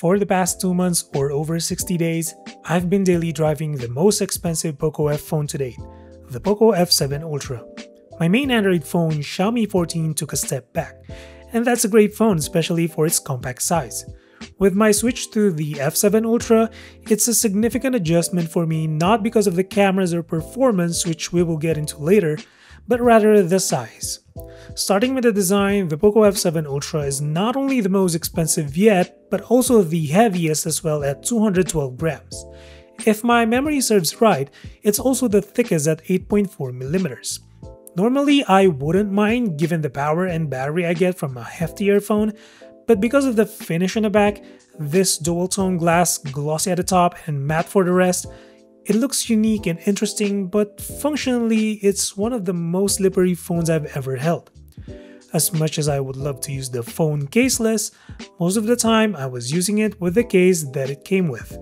For the past 2 months or over 60 days, I've been daily driving the most expensive POCO F phone to date, the POCO F7 Ultra. My main Android phone, Xiaomi 14, took a step back, and that's a great phone, especially for its compact size. With my switch to the F7 Ultra, it's a significant adjustment for me, not because of the cameras or performance, which we will get into later, but rather the size. Starting with the design, the POCO F7 Ultra is not only the most expensive yet, but also the heaviest as well at 212 grams. If my memory serves right, it's also the thickest at 8.4mm. Normally, I wouldn't mind given the power and battery I get from a heftier phone, but because of the finish on the back, this dual-tone glass, glossy at the top and matte for the rest, it looks unique and interesting, but functionally, it's one of the most slippery phones I've ever held. As much as I would love to use the phone caseless, most of the time I was using it with the case that it came with.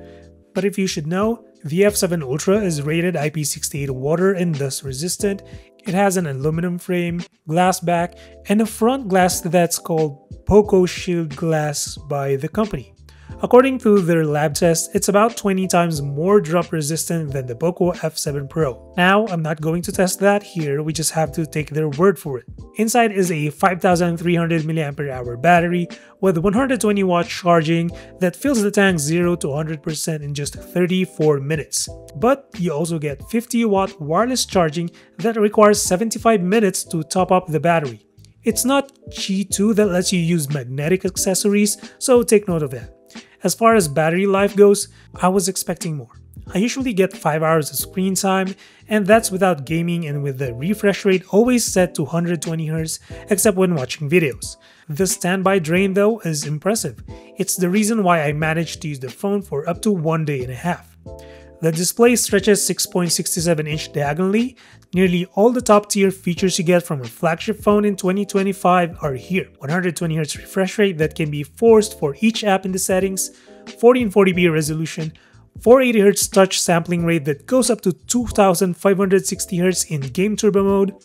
But if you should know, the F7 Ultra is rated IP68 water and dust resistant. It has an aluminum frame, glass back, and a front glass that's called POCO Shield Glass by the company. According to their lab test, it's about 20 times more drop resistant than the POCO F7 Pro. Now, I'm not going to test that here, we just have to take their word for it. Inside is a 5300 mAh battery with 120 watt charging that fills the tank 0 to 100% in just 34 minutes. But you also get 50 watt wireless charging that requires 75 minutes to top up the battery. It's not Qi 2 that lets you use magnetic accessories, so take note of that. As far as battery life goes, I was expecting more. I usually get 5 hours of screen time, and that's without gaming and with the refresh rate always set to 120Hz except when watching videos. The standby drain though is impressive. It's the reason why I managed to use the phone for up to 1 day and a half. The display stretches 6.67 inch diagonally. Nearly all the top tier features you get from a flagship phone in 2025 are here. 120Hz refresh rate that can be forced for each app in the settings, 1440p resolution, 480Hz touch sampling rate that goes up to 2560Hz in game turbo mode,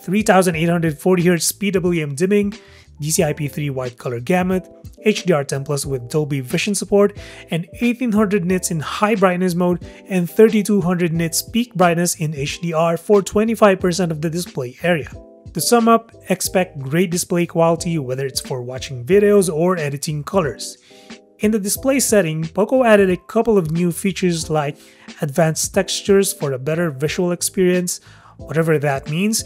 3840Hz PWM dimming, DCI-P3 wide color gamut, HDR10+ with Dolby Vision support, and 1800 nits in high brightness mode and 3200 nits peak brightness in HDR for 25% of the display area. To sum up, expect great display quality whether it's for watching videos or editing colors. In the display setting, POCO added a couple of new features like advanced textures for a better visual experience, whatever that means,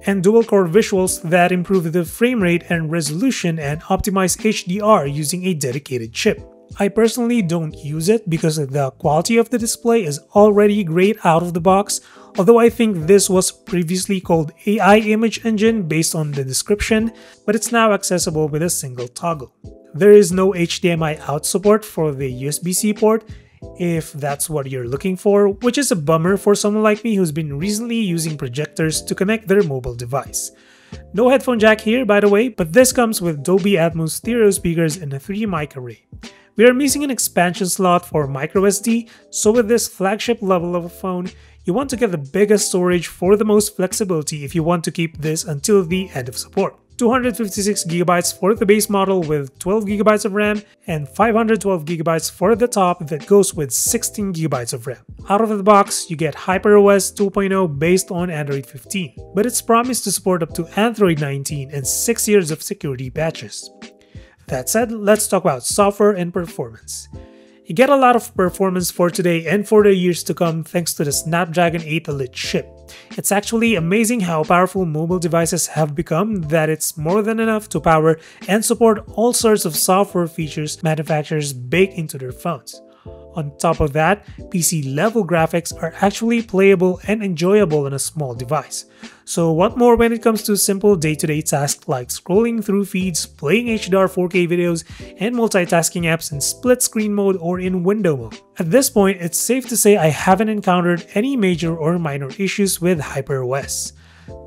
and dual-core visuals that improve the frame rate and resolution and optimize HDR using a dedicated chip. I personally don't use it because the quality of the display is already great out of the box, although I think this was previously called AI Image Engine based on the description, but it's now accessible with a single toggle. There is no HDMI out support for the USB-C port, if that's what you're looking for, which is a bummer for someone like me who's been recently using projectors to connect their mobile device. No headphone jack here, by the way, but this comes with Dolby Atmos stereo speakers and a 3-mic array. We are missing an expansion slot for microSD, so with this flagship level of a phone, you want to get the biggest storage for the most flexibility if you want to keep this until the end of support. 256GB for the base model with 12GB of RAM and 512GB for the top that goes with 16GB of RAM. Out of the box, you get HyperOS 2.0 based on Android 15, but it's promised to support up to Android 19 and 6 years of security patches. That said, let's talk about software and performance. You get a lot of performance for today and for the years to come thanks to the Snapdragon 8 Elite chip. It's actually amazing how powerful mobile devices have become that it's more than enough to power and support all sorts of software features manufacturers bake into their phones. On top of that, PC-level graphics are actually playable and enjoyable on a small device. So what more when it comes to simple day-to-day tasks like scrolling through feeds, playing HDR 4K videos, and multitasking apps in split-screen mode or in window mode. At this point, it's safe to say I haven't encountered any major or minor issues with HyperOS.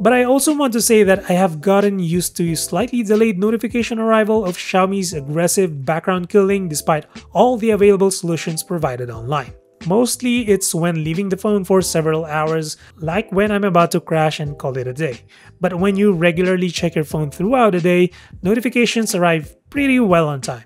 But I also want to say that I have gotten used to slightly delayed notification arrival of Xiaomi's aggressive background killing despite all the available solutions provided online. Mostly it's when leaving the phone for several hours, like when I'm about to crash and call it a day. But when you regularly check your phone throughout the day, notifications arrive pretty well on time.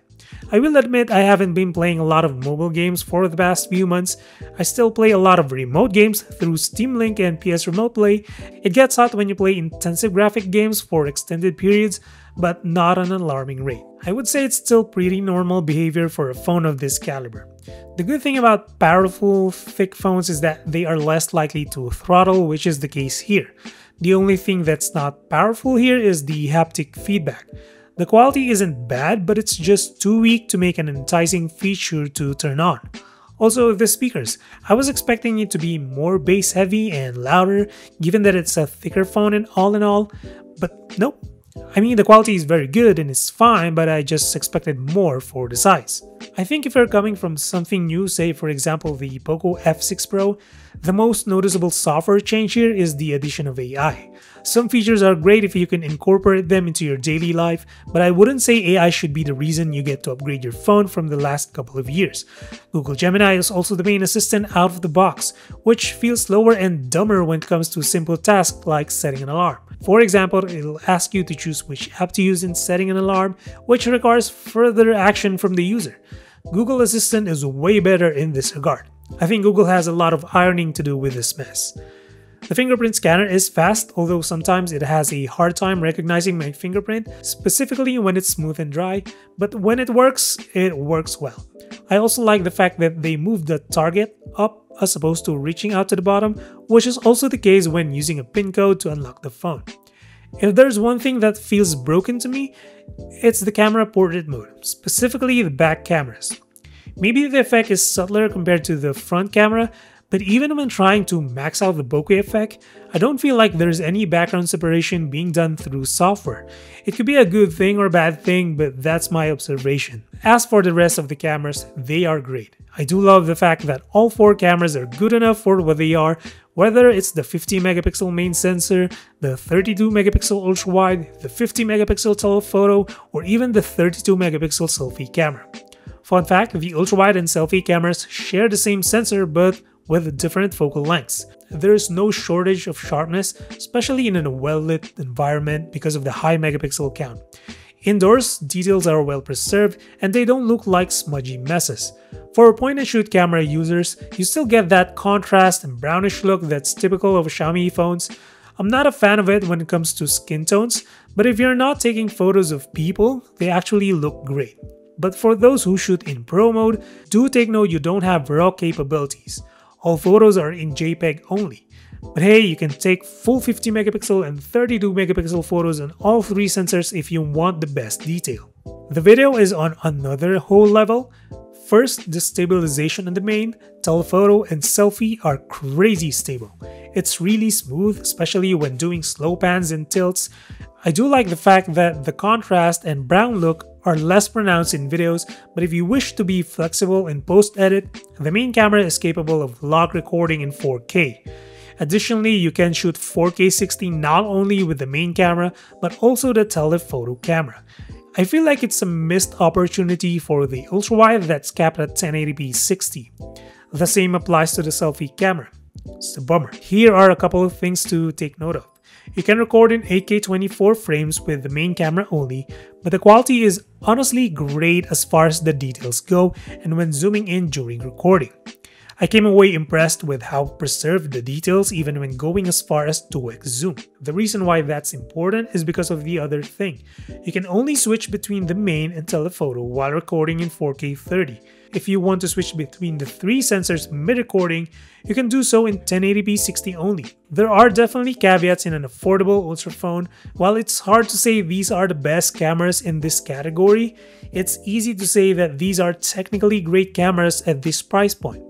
I will admit I haven't been playing a lot of mobile games for the past few months. I still play a lot of remote games through Steam Link and PS Remote Play. It gets hot when you play intensive graphic games for extended periods, but not an alarming rate. I would say it's still pretty normal behavior for a phone of this caliber. The good thing about powerful, thick phones is that they are less likely to throttle, which is the case here. The only thing that's not powerful here is the haptic feedback. The quality isn't bad, but it's just too weak to make an enticing feature to turn on. Also, the speakers. I was expecting it to be more bass heavy and louder, given that it's a thicker phone and all, but nope. I mean, the quality is very good and it's fine, but I just expected more for the size. I think if you're coming from something new, say for example the POCO F6 Pro, the most noticeable software change here is the addition of AI. Some features are great if you can incorporate them into your daily life, but I wouldn't say AI should be the reason you get to upgrade your phone from the last couple of years. Google Gemini is also the main assistant out of the box, which feels slower and dumber when it comes to simple tasks like setting an alarm. For example, it'll ask you to choose which app to use in setting an alarm, which requires further action from the user. Google Assistant is way better in this regard. I think Google has a lot of ironing to do with this mess. The fingerprint scanner is fast, although sometimes it has a hard time recognizing my fingerprint, specifically when it's smooth and dry, but when it works well. I also like the fact that they moved the target up as opposed to reaching out to the bottom, which is also the case when using a PIN code to unlock the phone. If there's one thing that feels broken to me, it's the camera portrait mode, specifically the back cameras. Maybe the effect is subtler compared to the front camera, but even when trying to max out the bokeh effect, I don't feel like there's any background separation being done through software. It could be a good thing or bad thing, but that's my observation. As for the rest of the cameras, they are great. I do love the fact that all 4 cameras are good enough for what they are, whether it's the 50 megapixel main sensor, the 32 megapixel ultra wide, the 50 megapixel telephoto, or even the 32 megapixel selfie camera. Fun fact, the ultra wide and selfie cameras share the same sensor but with different focal lengths. There is no shortage of sharpness, especially in a well-lit environment because of the high megapixel count. Indoors, details are well preserved and they don't look like smudgy messes. For point-and-shoot camera users, you still get that contrast and brownish look that's typical of Xiaomi phones. I'm not a fan of it when it comes to skin tones, but if you're not taking photos of people, they actually look great. But for those who shoot in Pro mode, do take note you don't have RAW capabilities. All photos are in JPEG only. But hey, you can take full 50 megapixel and 32 megapixel photos on all 3 sensors if you want the best detail. The video is on another whole level. First, the stabilization in the main, telephoto, and selfie are crazy stable. It's really smooth, especially when doing slow pans and tilts. I do like the fact that the contrast and brown look are less pronounced in videos, but if you wish to be flexible in post-edit, the main camera is capable of log recording in 4K. Additionally, you can shoot 4K 60 not only with the main camera, but also the telephoto camera. I feel like it's a missed opportunity for the ultra-wide that's capped at 1080p 60. The same applies to the selfie camera. It's a bummer. Here are a couple of things to take note of. You can record in 8K 24 frames with the main camera only, but the quality is honestly great as far as the details go and when zooming in during recording. I came away impressed with how preserved the details even when going as far as 2x zoom. The reason why that's important is because of the other thing. You can only switch between the main and telephoto while recording in 4K 30. If you want to switch between the 3 sensors mid-recording, you can do so in 1080p 60 only. There are definitely caveats in an affordable ultra phone. While it's hard to say these are the best cameras in this category, it's easy to say that these are technically great cameras at this price point.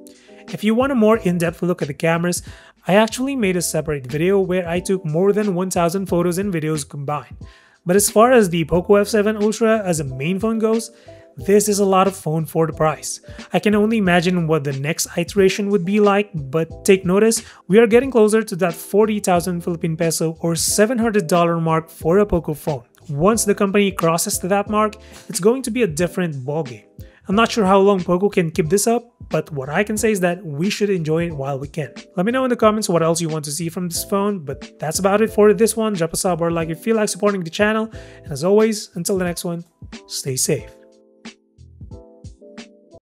If you want a more in-depth look at the cameras, I actually made a separate video where I took more than 1000 photos and videos combined. But as far as the POCO F7 Ultra as a main phone goes, this is a lot of phone for the price. I can only imagine what the next iteration would be like, but take notice, we are getting closer to that 40,000 Philippine peso or $700 mark for a POCO phone. Once the company crosses that mark, it's going to be a different ballgame. I'm not sure how long POCO can keep this up, but what I can say is that we should enjoy it while we can. Let me know in the comments what else you want to see from this phone, but that's about it for this one. Drop a sub or like if you feel like supporting the channel, and as always, until the next one, stay safe.